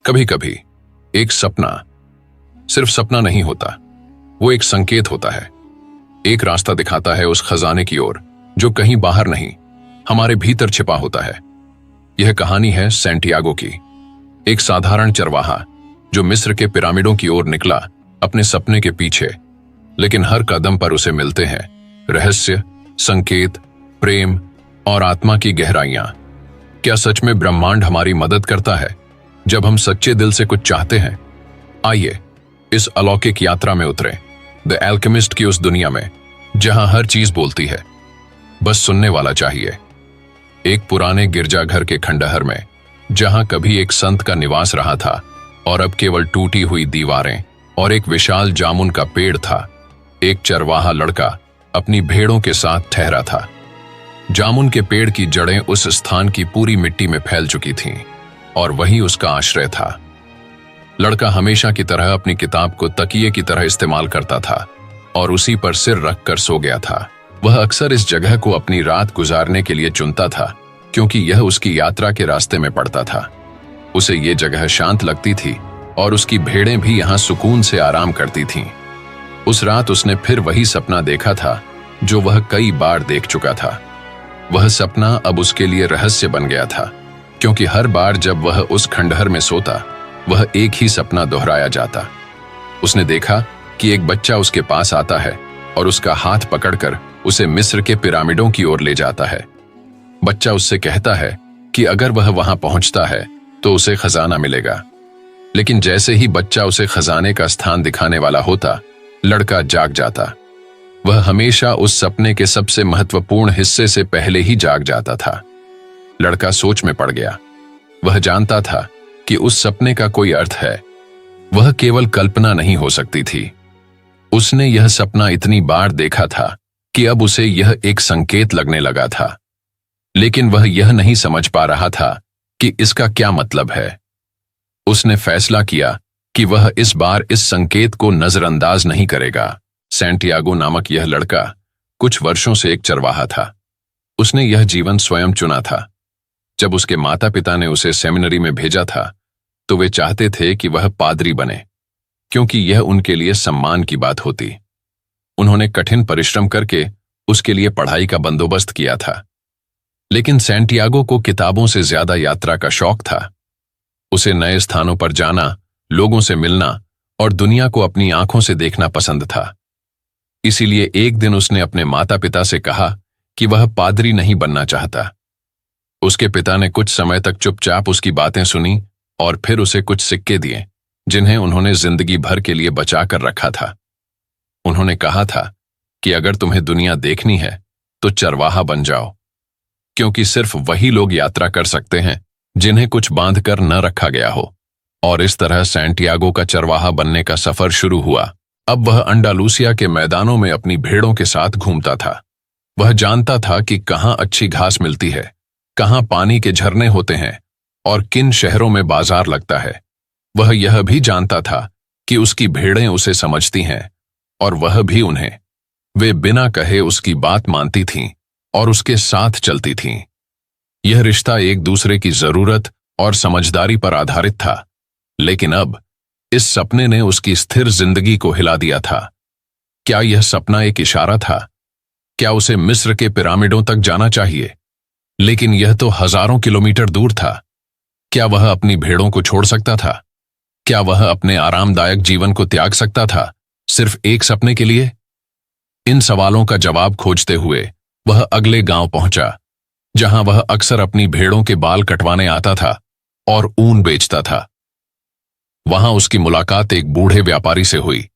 कभी कभी एक सपना सिर्फ सपना नहीं होता, वो एक संकेत होता है। एक रास्ता दिखाता है उस खजाने की ओर जो कहीं बाहर नहीं, हमारे भीतर छिपा होता है। यह कहानी है सैंटियागो की, एक साधारण चरवाहा जो मिस्र के पिरामिडों की ओर निकला अपने सपने के पीछे। लेकिन हर कदम पर उसे मिलते हैं रहस्य, संकेत, प्रेम और आत्मा की गहराइयां। क्या सच में ब्रह्मांड हमारी मदद करता है जब हम सच्चे दिल से कुछ चाहते हैं? आइए इस अलौकिक यात्रा में उतरें, द एल्केमिस्ट की उस दुनिया में जहां हर चीज बोलती है, बस सुनने वाला चाहिए। एक पुराने गिरजाघर के खंडहर में, जहां कभी एक संत का निवास रहा था और अब केवल टूटी हुई दीवारें और एक विशाल जामुन का पेड़ था, एक चरवाहा लड़का अपनी भेड़ों के साथ ठहरा था। जामुन के पेड़ की जड़ें उस स्थान की पूरी मिट्टी में फैल चुकी थीं और वही उसका आश्रय था। लड़का हमेशा की तरह अपनी किताब को तकिए की तरह इस्तेमाल करता था और उसी पर सिर रखकर सो गया था। वह अक्सर इस जगह को अपनी रात गुजारने के लिए चुनता था क्योंकि यह उसकी यात्रा के रास्ते में पड़ता था। उसे ये जगह शांत लगती थी और उसकी भेड़ें भी यहां सुकून से आराम करती थीं। उस रात उसने फिर वही सपना देखा था जो वह कई बार देख चुका था। वह सपना अब उसके लिए रहस्य बन गया था क्योंकि हर बार जब वह उस खंडहर में सोता, वह एक ही सपना दोहराया जाता। उसने देखा कि एक बच्चा उसके पास आता है और उसका हाथ पकड़कर उसे मिस्र के पिरामिडों की ओर ले जाता है। बच्चा उससे कहता है कि अगर वह वहां पहुंचता है तो उसे खजाना मिलेगा। लेकिन जैसे ही बच्चा उसे खजाने का स्थान दिखाने वाला होता, लड़का जाग जाता। वह हमेशा उस सपने के सबसे महत्वपूर्ण हिस्से से पहले ही जाग जाता था। लड़का सोच में पड़ गया। वह जानता था कि उस सपने का कोई अर्थ है, वह केवल कल्पना नहीं हो सकती थी। उसने यह सपना इतनी बार देखा था कि अब उसे यह एक संकेत लगने लगा था, लेकिन वह यह नहीं समझ पा रहा था कि इसका क्या मतलब है। उसने फैसला किया कि वह इस बार इस संकेत को नजरअंदाज नहीं करेगा। सैंटियागो नामक यह लड़का कुछ वर्षों से एक चरवाहा था। उसने यह जीवन स्वयं चुना था। जब उसके माता पिता ने उसे सेमिनरी में भेजा था तो वे चाहते थे कि वह पादरी बने, क्योंकि यह उनके लिए सम्मान की बात होती। उन्होंने कठिन परिश्रम करके उसके लिए पढ़ाई का बंदोबस्त किया था। लेकिन सैंटियागो को किताबों से ज्यादा यात्रा का शौक था। उसे नए स्थानों पर जाना, लोगों से मिलना और दुनिया को अपनी आंखों से देखना पसंद था। इसीलिए एक दिन उसने अपने माता पिता से कहा कि वह पादरी नहीं बनना चाहता। उसके पिता ने कुछ समय तक चुपचाप उसकी बातें सुनी और फिर उसे कुछ सिक्के दिए जिन्हें उन्होंने जिंदगी भर के लिए बचा कर रखा था। उन्होंने कहा था कि अगर तुम्हें दुनिया देखनी है तो चरवाहा बन जाओ, क्योंकि सिर्फ वही लोग यात्रा कर सकते हैं जिन्हें कुछ बांध कर न रखा गया हो। और इस तरह सैंटियागो का चरवाहा बनने का सफर शुरू हुआ। अब वह अंडालूसिया के मैदानों में अपनी भेड़ों के साथ घूमता था। वह जानता था कि कहां अच्छी घास मिलती है, कहां पानी के झरने होते हैं और किन शहरों में बाजार लगता है। वह यह भी जानता था कि उसकी भेड़ें उसे समझती हैं और वह भी उन्हें। वे बिना कहे उसकी बात मानती थीं और उसके साथ चलती थीं। यह रिश्ता एक दूसरे की जरूरत और समझदारी पर आधारित था। लेकिन अब इस सपने ने उसकी स्थिर जिंदगी को हिला दिया था। क्या यह सपना एक इशारा था? क्या उसे मिस्र के पिरामिडों तक जाना चाहिए? लेकिन यह तो हजारों किलोमीटर दूर था। क्या वह अपनी भेड़ों को छोड़ सकता था? क्या वह अपने आरामदायक जीवन को त्याग सकता था सिर्फ एक सपने के लिए? इन सवालों का जवाब खोजते हुए वह अगले गांव पहुंचा, जहां वह अक्सर अपनी भेड़ों के बाल कटवाने आता था और ऊन बेचता था। वहां उसकी मुलाकात एक बूढ़े व्यापारी से हुई,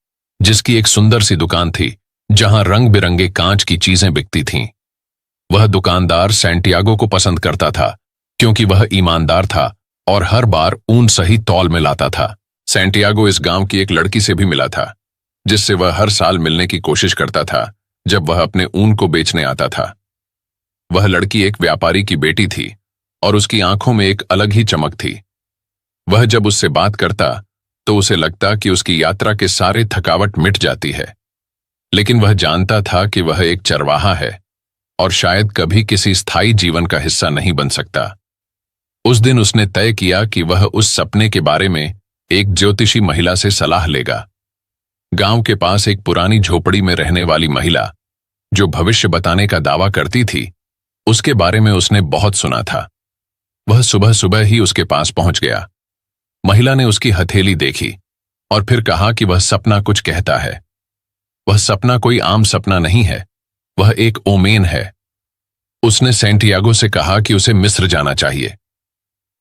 जिसकी एक सुंदर सी दुकान थी जहां रंग बिरंगे कांच की चीजें बिकती थीं। वह दुकानदार सैंटियागो को पसंद करता था क्योंकि वह ईमानदार था और हर बार ऊन सही तौल में लाता था। सैंटियागो इस गांव की एक लड़की से भी मिला था, जिससे वह हर साल मिलने की कोशिश करता था जब वह अपने ऊन को बेचने आता था। वह लड़की एक व्यापारी की बेटी थी और उसकी आंखों में एक अलग ही चमक थी। वह जब उससे बात करता तो उसे लगता कि उसकी यात्रा के सारे थकावट मिट जाती है। लेकिन वह जानता था कि वह एक चरवाहा है और शायद कभी किसी स्थायी जीवन का हिस्सा नहीं बन सकता। उस दिन उसने तय किया कि वह उस सपने के बारे में एक ज्योतिषी महिला से सलाह लेगा। गांव के पास एक पुरानी झोपड़ी में रहने वाली महिला जो भविष्य बताने का दावा करती थी, उसके बारे में उसने बहुत सुना था। वह सुबह सुबह ही उसके पास पहुंच गया। महिला ने उसकी हथेली देखी और फिर कहा कि वह सपना कुछ कहता है। वह सपना कोई आम सपना नहीं है, वह एक ओमेन है। उसने सैंटियागो से कहा कि उसे मिस्र जाना चाहिए।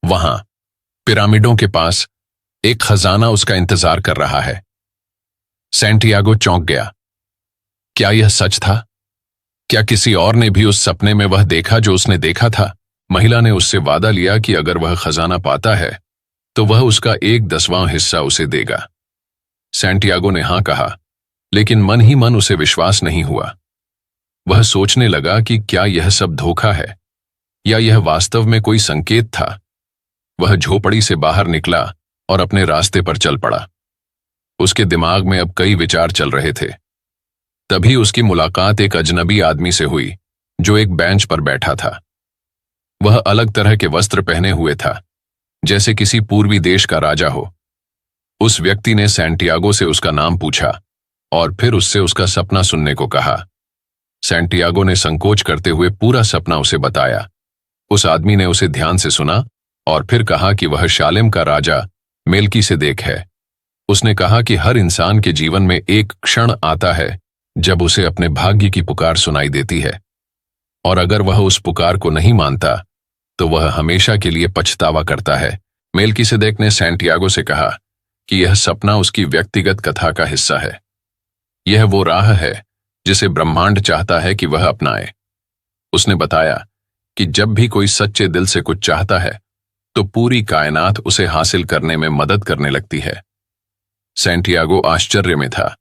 वहां पिरामिडों के पास एक खजाना उसका इंतजार कर रहा है। सैंटियागो चौंक गया। क्या यह सच था? क्या किसी और ने भी उस सपने में वह देखा जो उसने देखा था? महिला ने उससे वादा लिया कि अगर वह खजाना पाता है तो वह उसका 1/10वां हिस्सा उसे देगा। सैंटियागो ने हां कहा, लेकिन मन ही मन उसे विश्वास नहीं हुआ। वह सोचने लगा कि क्या यह सब धोखा है या यह वास्तव में कोई संकेत था। वह झोपड़ी से बाहर निकला और अपने रास्ते पर चल पड़ा। उसके दिमाग में अब कई विचार चल रहे थे। तभी उसकी मुलाकात एक अजनबी आदमी से हुई जो एक बेंच पर बैठा था। वह अलग तरह के वस्त्र पहने हुए था, जैसे किसी पूर्वी देश का राजा हो। उस व्यक्ति ने सैंटियागो से उसका नाम पूछा और फिर उससे उसका सपना सुनने को कहा। सैंटियागो ने संकोच करते हुए पूरा सपना उसे बताया। उस आदमी ने उसे ध्यान से सुना और फिर कहा कि वह शालेम का राजा मेल्कीसेदेक है। उसने कहा कि हर इंसान के जीवन में एक क्षण आता है जब उसे अपने भाग्य की पुकार सुनाई देती है, और अगर वह उस पुकार को नहीं मानता तो वह हमेशा के लिए पछतावा करता है। मेल्कीसेदेक ने सैंटियागो से कहा कि यह सपना उसकी व्यक्तिगत कथा का हिस्सा है। यह वो राह है जिसे ब्रह्मांड चाहता है कि वह अपनाए। उसने बताया कि जब भी कोई सच्चे दिल से कुछ चाहता है तो पूरी कायनात उसे हासिल करने में मदद करने लगती है। सैंटियागो आश्चर्य में था।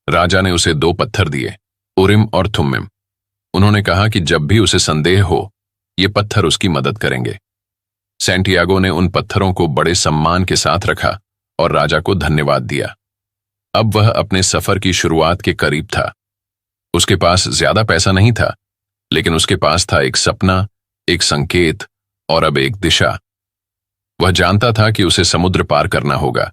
राजा ने उसे 2 पत्थर दिए, उरिम और थुम्मिम। उन्होंने कहा कि जब भी उसे संदेह हो, ये पत्थर उसकी मदद करेंगे। सैंटियागो ने उन पत्थरों को बड़े सम्मान के साथ रखा और राजा को धन्यवाद दिया। अब वह अपने सफर की शुरुआत के करीब था। उसके पास ज्यादा पैसा नहीं था, लेकिन उसके पास था एक सपना, एक संकेत और अब एक दिशा। वह जानता था कि उसे समुद्र पार करना होगा,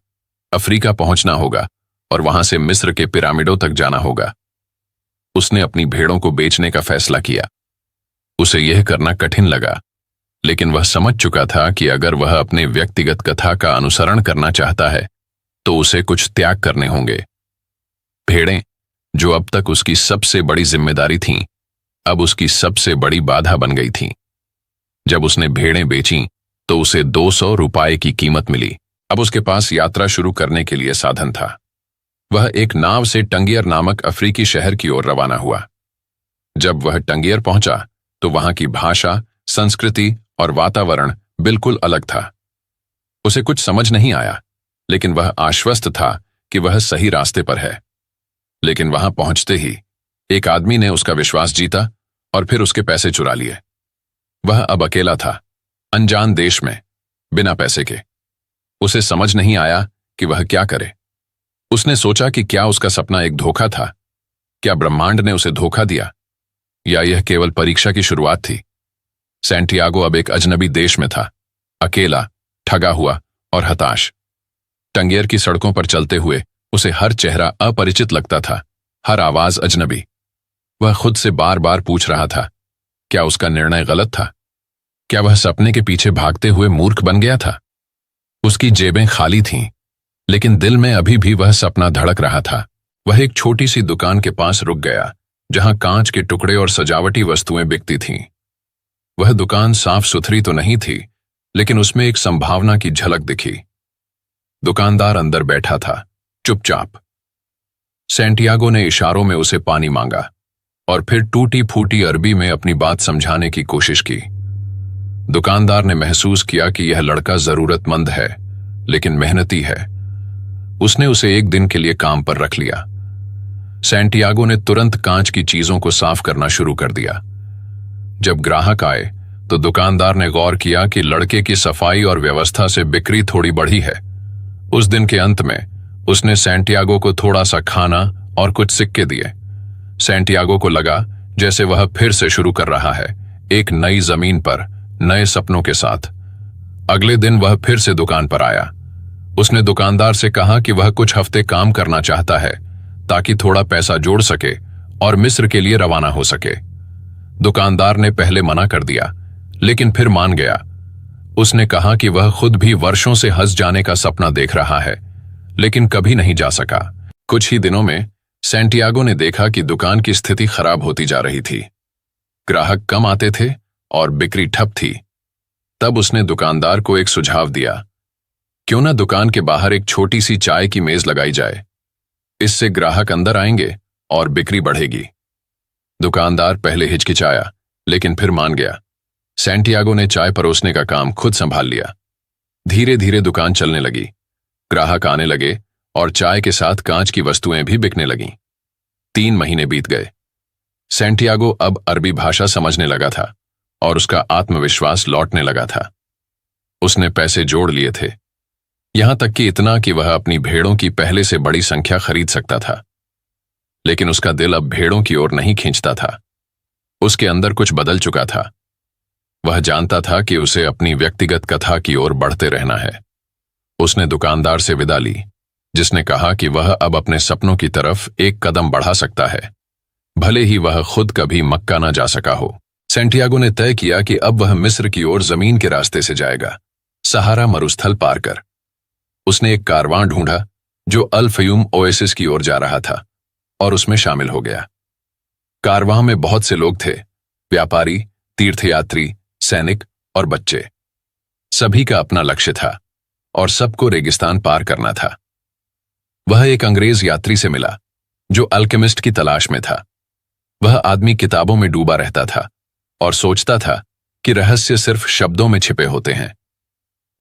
अफ्रीका पहुंचना होगा और वहां से मिस्र के पिरामिडों तक जाना होगा। उसने अपनी भेड़ों को बेचने का फैसला किया। उसे यह करना कठिन लगा, लेकिन वह समझ चुका था कि अगर वह अपने व्यक्तिगत कथा का अनुसरण करना चाहता है तो उसे कुछ त्याग करने होंगे। भेड़ें, जो अब तक उसकी सबसे बड़ी जिम्मेदारी थीं, अब उसकी सबसे बड़ी बाधा बन गई थीं। जब उसने भेड़ें बेचीं तो उसे 200 रुपये की कीमत मिली। अब उसके पास यात्रा शुरू करने के लिए साधन था। वह एक नाव से टंगियर नामक अफ्रीकी शहर की ओर रवाना हुआ। जब वह टंगियर पहुंचा तो वहां की भाषा, संस्कृति और वातावरण बिल्कुल अलग था। उसे कुछ समझ नहीं आया, लेकिन वह आश्वस्त था कि वह सही रास्ते पर है। लेकिन वहां पहुंचते ही एक आदमी ने उसका विश्वास जीता और फिर उसके पैसे चुरा लिए। वह अब अकेला था, अनजान देश में, बिना पैसे के। उसे समझ नहीं आया कि वह क्या करे। उसने सोचा कि क्या उसका सपना एक धोखा था? क्या ब्रह्मांड ने उसे धोखा दिया, या यह केवल परीक्षा की शुरुआत थी? सैंटियागो अब एक अजनबी देश में था, अकेला, ठगा हुआ और हताश। टंगियर की सड़कों पर चलते हुए उसे हर चेहरा अपरिचित लगता था, हर आवाज अजनबी। वह खुद से बार बार पूछ रहा था, क्या उसका निर्णय गलत था? क्या वह सपने के पीछे भागते हुए मूर्ख बन गया था? उसकी जेबें खाली थीं, लेकिन दिल में अभी भी वह सपना धड़क रहा था। वह एक छोटी सी दुकान के पास रुक गया, जहां कांच के टुकड़े और सजावटी वस्तुएं बिकती थीं। वह दुकान साफ सुथरी तो नहीं थी, लेकिन उसमें एक संभावना की झलक दिखी। दुकानदार अंदर बैठा था, चुपचाप। सैंटियागो ने इशारों में उसे पानी मांगा और फिर टूटी फूटी अरबी में अपनी बात समझाने की कोशिश की। दुकानदार ने महसूस किया कि यह लड़का जरूरतमंद है, लेकिन मेहनती है। उसने उसे एक दिन के लिए काम पर रख लिया। सैंटियागो ने तुरंत कांच की चीजों को साफ करना शुरू कर दिया। जब ग्राहक आए तो दुकानदार ने गौर किया कि लड़के की सफाई और व्यवस्था से बिक्री थोड़ी बढ़ी है। उस दिन के अंत में उसने सैंटियागो को थोड़ा सा खाना और कुछ सिक्के दिए। सैंटियागो को लगा जैसे वह फिर से शुरू कर रहा है, एक नई जमीन पर, नए सपनों के साथ। अगले दिन वह फिर से दुकान पर आया। उसने दुकानदार से कहा कि वह कुछ हफ्ते काम करना चाहता है ताकि थोड़ा पैसा जोड़ सके और मिस्र के लिए रवाना हो सके। दुकानदार ने पहले मना कर दिया, लेकिन फिर मान गया। उसने कहा कि वह खुद भी वर्षों से हज जाने का सपना देख रहा है, लेकिन कभी नहीं जा सका। कुछ ही दिनों में सैंटियागो ने देखा कि दुकान की स्थिति खराब होती जा रही थी। ग्राहक कम आते थे और बिक्री ठप थी। तब उसने दुकानदार को एक सुझाव दिया, क्यों ना दुकान के बाहर एक छोटी सी चाय की मेज लगाई जाए। इससे ग्राहक अंदर आएंगे और बिक्री बढ़ेगी। दुकानदार पहले हिचकिचाया, लेकिन फिर मान गया। सैंटियागो ने चाय परोसने का काम खुद संभाल लिया। धीरे धीरे दुकान चलने लगी, ग्राहक आने लगे और चाय के साथ कांच की वस्तुएं भी बिकने लगीं। 3 महीने बीत गए। सैंटियागो अब अरबी भाषा समझने लगा था और उसका आत्मविश्वास लौटने लगा था। उसने पैसे जोड़ लिए थे, यहां तक कि इतना कि वह अपनी भेड़ों की पहले से बड़ी संख्या खरीद सकता था। लेकिन उसका दिल अब भेड़ों की ओर नहीं खींचता था। उसके अंदर कुछ बदल चुका था। वह जानता था कि उसे अपनी व्यक्तिगत कथा की ओर बढ़ते रहना है। उसने दुकानदार से विदा ली, जिसने कहा कि वह अब अपने सपनों की तरफ एक कदम बढ़ा सकता है, भले ही वह खुद कभी मक्का ना जा सका हो। सैंटियागो ने तय किया कि अब वह मिस्र की ओर जमीन के रास्ते से जाएगा, सहारा मरुस्थल पार कर। उसने एक कारवां ढूंढा जो अल फयूम ओएसिस की ओर जा रहा था और उसमें शामिल हो गया। कारवां में बहुत से लोग थे, व्यापारी, तीर्थयात्री, सैनिक और बच्चे। सभी का अपना लक्ष्य था और सबको रेगिस्तान पार करना था। वह एक अंग्रेज यात्री से मिला जो अल्केमिस्ट की तलाश में था। वह आदमी किताबों में डूबा रहता था और सोचता था कि रहस्य सिर्फ शब्दों में छिपे होते हैं।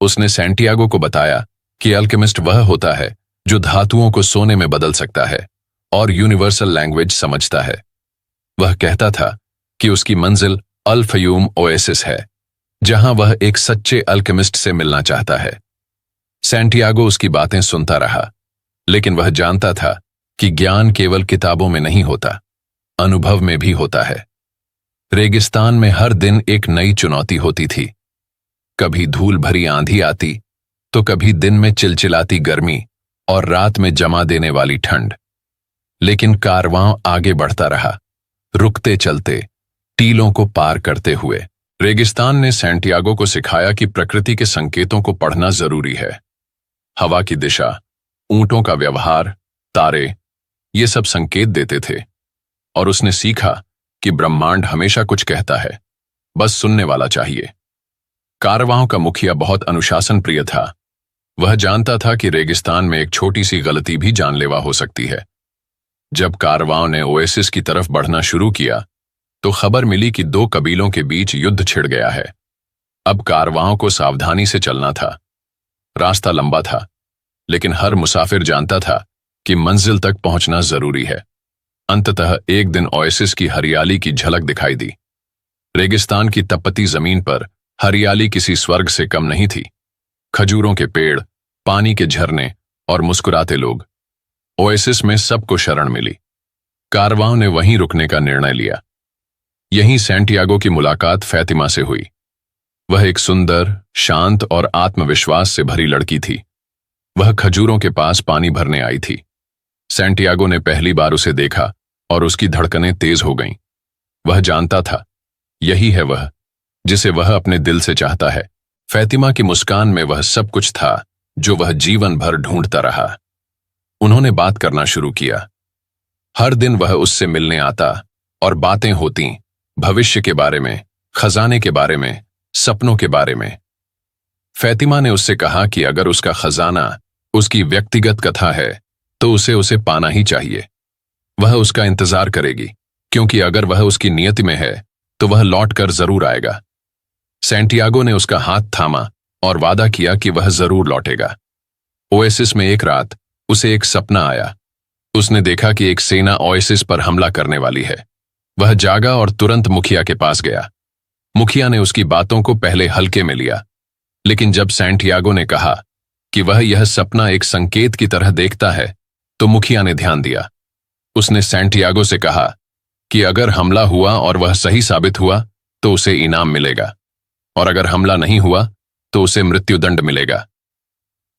उसने सैंटियागो को बताया कि अल्केमिस्ट वह होता है जो धातुओं को सोने में बदल सकता है और यूनिवर्सल लैंग्वेज समझता है। वह कहता था कि उसकी मंजिल अल फयूम ओएसिस है, जहां वह एक सच्चे अल्केमिस्ट से मिलना चाहता है। सैंटियागो उसकी बातें सुनता रहा, लेकिन वह जानता था कि ज्ञान केवल किताबों में नहीं होता, अनुभव में भी होता है। रेगिस्तान में हर दिन एक नई चुनौती होती थी। कभी धूल भरी आंधी आती, तो कभी दिन में चिलचिलाती गर्मी और रात में जमा देने वाली ठंड। लेकिन कारवां आगे बढ़ता रहा, रुकते चलते, टीलों को पार करते हुए। रेगिस्तान ने सैंटियागो को सिखाया कि प्रकृति के संकेतों को पढ़ना जरूरी है। हवा की दिशा, ऊंटों का व्यवहार, तारे, ये सब संकेत देते थे। और उसने सीखा कि ब्रह्मांड हमेशा कुछ कहता है, बस सुनने वाला चाहिए। कारवां का मुखिया बहुत अनुशासन प्रिय था। वह जानता था कि रेगिस्तान में एक छोटी सी गलती भी जानलेवा हो सकती है। जब कारवां ने ओएसिस की तरफ बढ़ना शुरू किया, तो खबर मिली कि 2 कबीलों के बीच युद्ध छिड़ गया है। अब कारवां को सावधानी से चलना था। रास्ता लंबा था, लेकिन हर मुसाफिर जानता था कि मंजिल तक पहुंचना जरूरी है। अंततः एक दिन ओएसिस की हरियाली की झलक दिखाई दी। रेगिस्तान की तपती जमीन पर हरियाली किसी स्वर्ग से कम नहीं थी। खजूरों के पेड़, पानी के झरने और मुस्कुराते लोग। ओएसिस में सबको शरण मिली। कारवां ने वहीं रुकने का निर्णय लिया। यहीं सैंटियागो की मुलाकात फैतिमा से हुई। वह एक सुंदर, शांत और आत्मविश्वास से भरी लड़की थी। वह खजूरों के पास पानी भरने आई थी। सैंटियागो ने पहली बार उसे देखा और उसकी धड़कनें तेज हो गईं। वह जानता था, यही है वह, जिसे वह अपने दिल से चाहता है। फैतिमा की मुस्कान में वह सब कुछ था जो वह जीवन भर ढूंढता रहा। उन्होंने बात करना शुरू किया। हर दिन वह उससे मिलने आता और बातें होतीं, भविष्य के बारे में, खजाने के बारे में, सपनों के बारे में। फैतिमा ने उससे कहा कि अगर उसका खजाना उसकी व्यक्तिगत कथा है, तो उसे पाना ही चाहिए। वह उसका इंतजार करेगी, क्योंकि अगर वह उसकी नियति में है, तो वह लौटकर जरूर आएगा। सैंटियागो ने उसका हाथ थामा और वादा किया कि वह जरूर लौटेगा। ओएसिस में एक रात उसे एक सपना आया। उसने देखा कि एक सेना ओएसिस पर हमला करने वाली है। वह जागा और तुरंत मुखिया के पास गया। मुखिया ने उसकी बातों को पहले हल्के में लिया, लेकिन जब सैंटियागो ने कहा कि वह यह सपना एक संकेत की तरह देखता है, तो मुखिया ने ध्यान दिया। उसने सैंटियागो से कहा कि अगर हमला हुआ और वह सही साबित हुआ, तो उसे इनाम मिलेगा, और अगर हमला नहीं हुआ, तो उसे मृत्युदंड मिलेगा।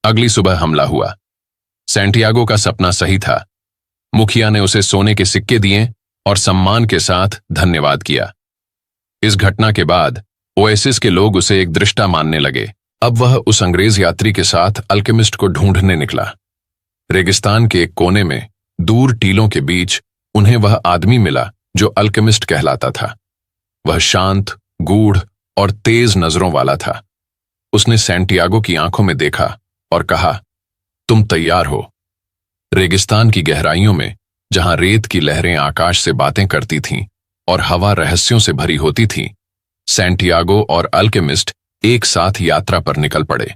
अगली सुबह हमला हुआ। सैंटियागो का सपना सही था। मुखिया ने उसे सोने के सिक्के दिए और सम्मान के साथ धन्यवाद किया। इस घटना के बाद ओएसिस के लोग उसे एक दृष्टा मानने लगे। अब वह उस अंग्रेज यात्री के साथ अल्केमिस्ट को ढूंढने निकला। रेगिस्तान के एक कोने में दूर टीलों के बीच उन्हें वह आदमी मिला जो अल्केमिस्ट कहलाता था। वह शांत, गूढ़ और तेज नजरों वाला था। उसने सैंटियागो की आंखों में देखा और कहा, तुम तैयार हो। रेगिस्तान की गहराइयों में, जहां रेत की लहरें आकाश से बातें करती थीं और हवा रहस्यों से भरी होती थी, सैंटियागो और अल्केमिस्ट एक साथ यात्रा पर निकल पड़े।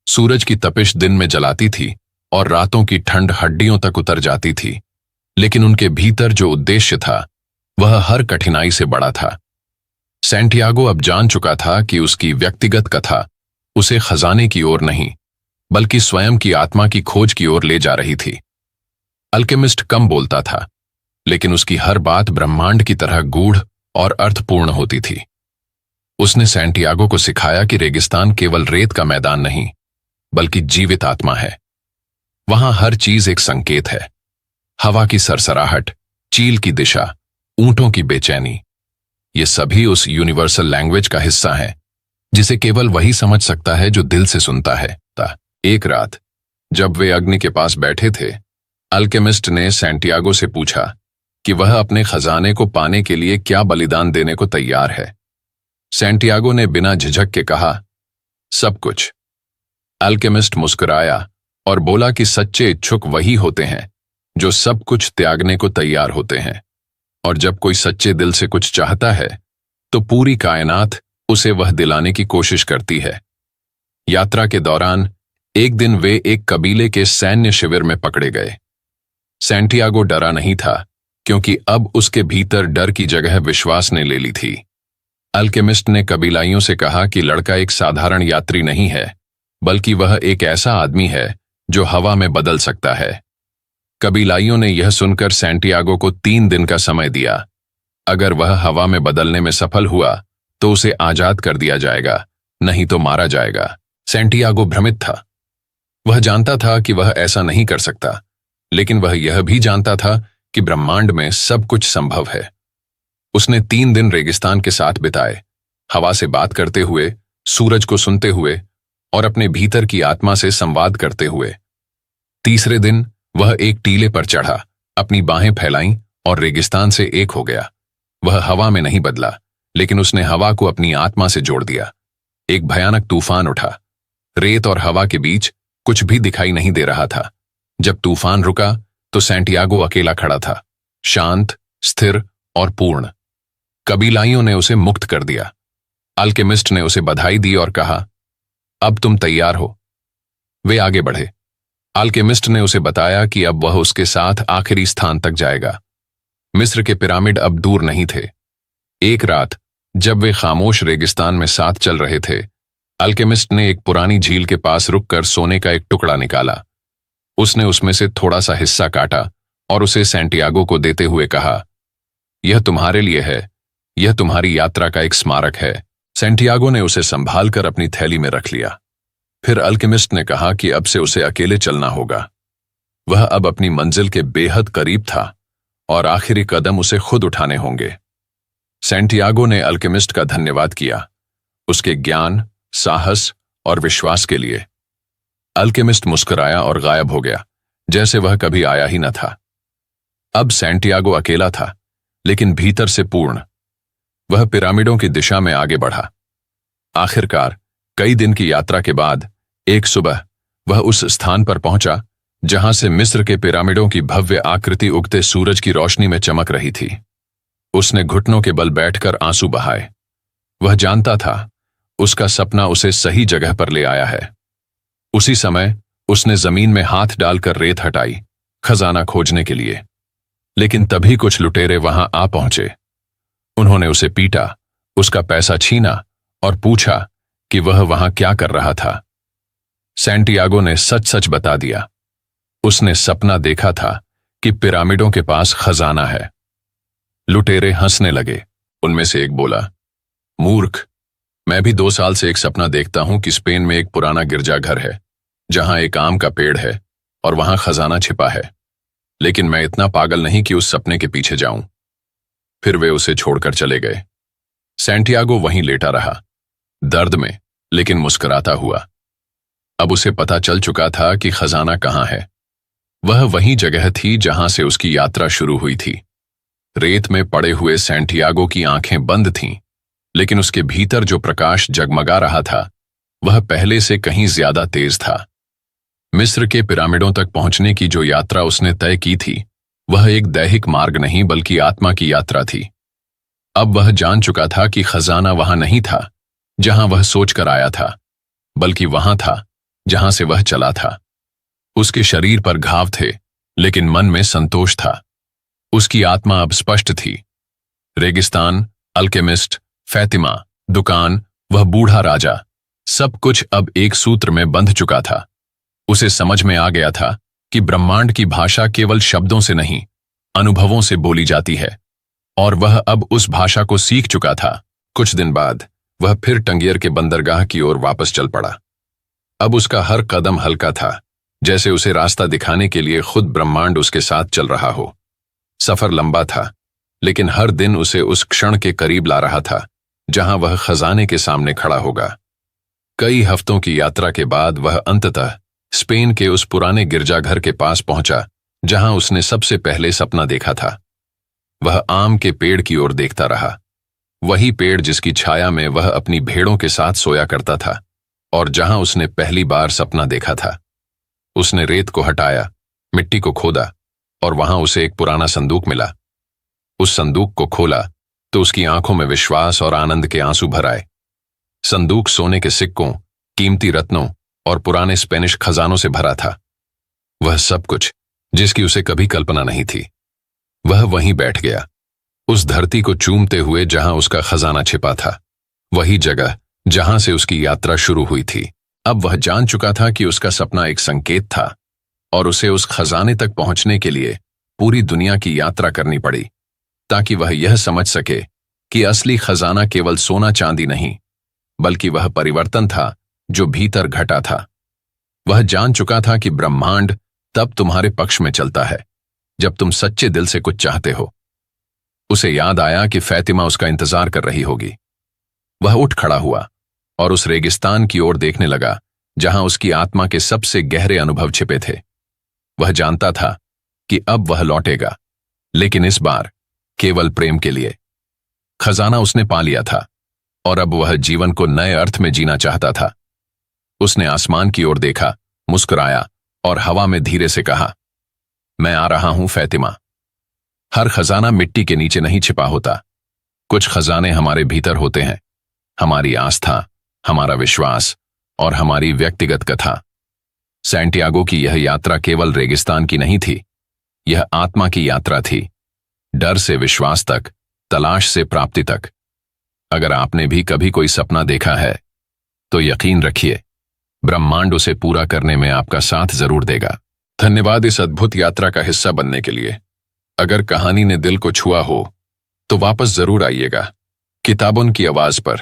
सूरज की तपिश दिन में जलाती थी और रातों की ठंड हड्डियों तक उतर जाती थी, लेकिन उनके भीतर जो उद्देश्य था वह हर कठिनाई से बड़ा था। सैंटियागो अब जान चुका था कि उसकी व्यक्तिगत कथा उसे खजाने की ओर नहीं, बल्कि स्वयं की आत्मा की खोज की ओर ले जा रही थी। अल्केमिस्ट कम बोलता था, लेकिन उसकी हर बात ब्रह्मांड की तरह गूढ़ और अर्थपूर्ण होती थी। उसने सैंटियागो को सिखाया कि रेगिस्तान केवल रेत का मैदान नहीं, बल्कि जीवित आत्मा है। वहां हर चीज एक संकेत है। हवा की सरसराहट, चील की दिशा, ऊंटों की बेचैनी, ये सभी उस यूनिवर्सल लैंग्वेज का हिस्सा हैं, जिसे केवल वही समझ सकता है जो दिल से सुनता है। एक रात जब वे अग्नि के पास बैठे थे, अल्केमिस्ट ने सैंटियागो से पूछा कि वह अपने खजाने को पाने के लिए क्या बलिदान देने को तैयार है। सैंटियागो ने बिना झिझक के कहा, सब कुछ। अल्केमिस्ट मुस्कुराया और बोला कि सच्चे इच्छुक वही होते हैं जो सब कुछ त्यागने को तैयार होते हैं, और जब कोई सच्चे दिल से कुछ चाहता है तो पूरी कायनात उसे वह दिलाने की कोशिश करती है। यात्रा के दौरान एक दिन वे एक कबीले के सैन्य शिविर में पकड़े गए। सैंटियागो डरा नहीं था, क्योंकि अब उसके भीतर डर की जगह विश्वास ने ले ली थी। अल्केमिस्ट ने कबीलाइयों से कहा कि लड़का एक साधारण यात्री नहीं है, बल्कि वह एक ऐसा आदमी है जो हवा में बदल सकता है। कबीलाइयों ने यह सुनकर सैंटियागो को 3 दिन का समय दिया। अगर वह हवा में बदलने में सफल हुआ तो उसे आजाद कर दिया जाएगा, नहीं तो मारा जाएगा। सैंटियागो भ्रमित था। वह जानता था कि वह ऐसा नहीं कर सकता, लेकिन वह यह भी जानता था कि ब्रह्मांड में सब कुछ संभव है। उसने 3 दिन रेगिस्तान के साथ बिताए, हवा से बात करते हुए, सूरज को सुनते हुए और अपने भीतर की आत्मा से संवाद करते हुए। तीसरे दिन वह एक टीले पर चढ़ा, अपनी बाहें फैलाईं और रेगिस्तान से एक हो गया। वह हवा में नहीं बदला, लेकिन उसने हवा को अपनी आत्मा से जोड़ दिया। एक भयानक तूफान उठा। रेत और हवा के बीच कुछ भी दिखाई नहीं दे रहा था। जब तूफान रुका तो सैंटियागो अकेला खड़ा था, शांत, स्थिर और पूर्ण। कबीलाइयों ने उसे मुक्त कर दिया। अल्केमिस्ट ने उसे बधाई दी और कहा, अब तुम तैयार हो। वे आगे बढ़े। अल्केमिस्ट ने उसे बताया कि अब वह उसके साथ आखिरी स्थान तक जाएगा। मिस्र के पिरामिड अब दूर नहीं थे। एक रात जब वे खामोश रेगिस्तान में साथ चल रहे थे, अल्केमिस्ट ने एक पुरानी झील के पास रुककर सोने का एक टुकड़ा निकाला। उसने उसमें से थोड़ा सा हिस्सा काटा और उसे सैंटियागो को देते हुए कहा, यह तुम्हारे लिए है, यह तुम्हारी यात्रा का एक स्मारक है। सैंटियागो ने उसे संभाल कर अपनी थैली में रख लिया। फिर अल्केमिस्ट ने कहा कि अब से उसे अकेले चलना होगा। वह अब अपनी मंजिल के बेहद करीब था और आखिरी कदम उसे खुद उठाने होंगे। सैंटियागो ने अल्केमिस्ट का धन्यवाद किया, उसके ज्ञान, साहस और विश्वास के लिए। अल्केमिस्ट मुस्कुराया और गायब हो गया, जैसे वह कभी आया ही न था। अब सैंटियागो अकेला था, लेकिन भीतर से पूर्ण। वह पिरामिडों की दिशा में आगे बढ़ा। आखिरकार कई दिन की यात्रा के बाद एक सुबह वह उस स्थान पर पहुंचा जहां से मिस्र के पिरामिडों की भव्य आकृति उगते सूरज की रोशनी में चमक रही थी। उसने घुटनों के बल बैठकर आंसू बहाए। वह जानता था उसका सपना उसे सही जगह पर ले आया है। उसी समय उसने जमीन में हाथ डालकर रेत हटाई, खजाना खोजने के लिए। लेकिन तभी कुछ लुटेरे वहां आ पहुंचे। उन्होंने उसे पीटा, उसका पैसा छीना और पूछा कि वह वहां क्या कर रहा था। सैंटियागो ने सच सच बता दिया। उसने सपना देखा था कि पिरामिडों के पास खजाना है। लुटेरे हंसने लगे। उनमें से एक बोला, मूर्ख, मैं भी 2 साल से एक सपना देखता हूं कि स्पेन में एक पुराना गिरजाघर है जहां एक आम का पेड़ है और वहां खजाना छिपा है। लेकिन मैं इतना पागल नहीं कि उस सपने के पीछे जाऊं। फिर वे उसे छोड़कर चले गए। सैंटियागो वहीं लेटा रहा, दर्द में लेकिन मुस्कुराता हुआ। अब उसे पता चल चुका था कि खजाना कहाँ है। वह वही जगह थी जहां से उसकी यात्रा शुरू हुई थी। रेत में पड़े हुए सैंटियागो की आंखें बंद थीं, लेकिन उसके भीतर जो प्रकाश जगमगा रहा था वह पहले से कहीं ज्यादा तेज था। मिस्र के पिरामिडों तक पहुंचने की जो यात्रा उसने तय की थी वह एक दैहिक मार्ग नहीं बल्कि आत्मा की यात्रा थी। अब वह जान चुका था कि खजाना वहां नहीं था जहां वह सोचकर आया था, बल्कि वहां था जहां से वह चला था। उसके शरीर पर घाव थे, लेकिन मन में संतोष था। उसकी आत्मा अब स्पष्ट थी। रेगिस्तान, अल्केमिस्ट, फैतिमा, दुकान, वह बूढ़ा राजा, सब कुछ अब एक सूत्र में बंध चुका था। उसे समझ में आ गया था कि ब्रह्मांड की भाषा केवल शब्दों से नहीं, अनुभवों से बोली जाती है, और वह अब उस भाषा को सीख चुका था। कुछ दिन बाद वह फिर टंगियर के बंदरगाह की ओर वापस चल पड़ा। अब उसका हर कदम हल्का था, जैसे उसे रास्ता दिखाने के लिए खुद ब्रह्मांड उसके साथ चल रहा हो। सफर लंबा था, लेकिन हर दिन उसे उस क्षण के करीब ला रहा था जहां वह खजाने के सामने खड़ा होगा। कई हफ्तों की यात्रा के बाद वह अंततः स्पेन के उस पुराने गिरजाघर के पास पहुंचा जहां उसने सबसे पहले सपना देखा था। वह आम के पेड़ की ओर देखता रहा, वही पेड़ जिसकी छाया में वह अपनी भेड़ों के साथ सोया करता था और जहां उसने पहली बार सपना देखा था। उसने रेत को हटाया, मिट्टी को खोदा, और वहां उसे एक पुराना संदूक मिला। उस संदूक को खोला तो उसकी आंखों में विश्वास और आनंद के आंसू भर आए। संदूक सोने के सिक्कों, कीमती रत्नों और पुराने स्पेनिश खजानों से भरा था। वह सब कुछ जिसकी उसे कभी कल्पना नहीं थी। वह वहीं बैठ गया, उस धरती को चूमते हुए जहां उसका खजाना छिपा था, वही जगह जहां से उसकी यात्रा शुरू हुई थी। अब वह जान चुका था कि उसका सपना एक संकेत था और उसे उस खजाने तक पहुंचने के लिए पूरी दुनिया की यात्रा करनी पड़ी, ताकि वह यह समझ सके कि असली खजाना केवल सोना चांदी नहीं, बल्कि वह परिवर्तन था जो भीतर घटा था। वह जान चुका था कि ब्रह्मांड तब तुम्हारे पक्ष में चलता है जब तुम सच्चे दिल से कुछ चाहते हो। उसे याद आया कि फैतिमा उसका इंतजार कर रही होगी। वह उठ खड़ा हुआ और उस रेगिस्तान की ओर देखने लगा जहां उसकी आत्मा के सबसे गहरे अनुभव छिपे थे। वह जानता था कि अब वह लौटेगा, लेकिन इस बार केवल प्रेम के लिए। खजाना उसने पा लिया था और अब वह जीवन को नए अर्थ में जीना चाहता था। उसने आसमान की ओर देखा, मुस्कुराया और हवा में धीरे से कहा, मैं आ रहा हूं फैतिमा। हर खजाना मिट्टी के नीचे नहीं छिपा होता। कुछ खजाने हमारे भीतर होते हैं, हमारी आस्था, हमारा विश्वास और हमारी व्यक्तिगत कथा। सैंटियागो की यह यात्रा केवल रेगिस्तान की नहीं थी, यह आत्मा की यात्रा थी, डर से विश्वास तक, तलाश से प्राप्ति तक। अगर आपने भी कभी कोई सपना देखा है तो यकीन रखिए, ब्रह्मांड उसे पूरा करने में आपका साथ जरूर देगा। धन्यवाद इस अद्भुत यात्रा का हिस्सा बनने के लिए। अगर कहानी ने दिल को छुआ हो तो वापस जरूर आइएगा। किताबों की आवाज पर।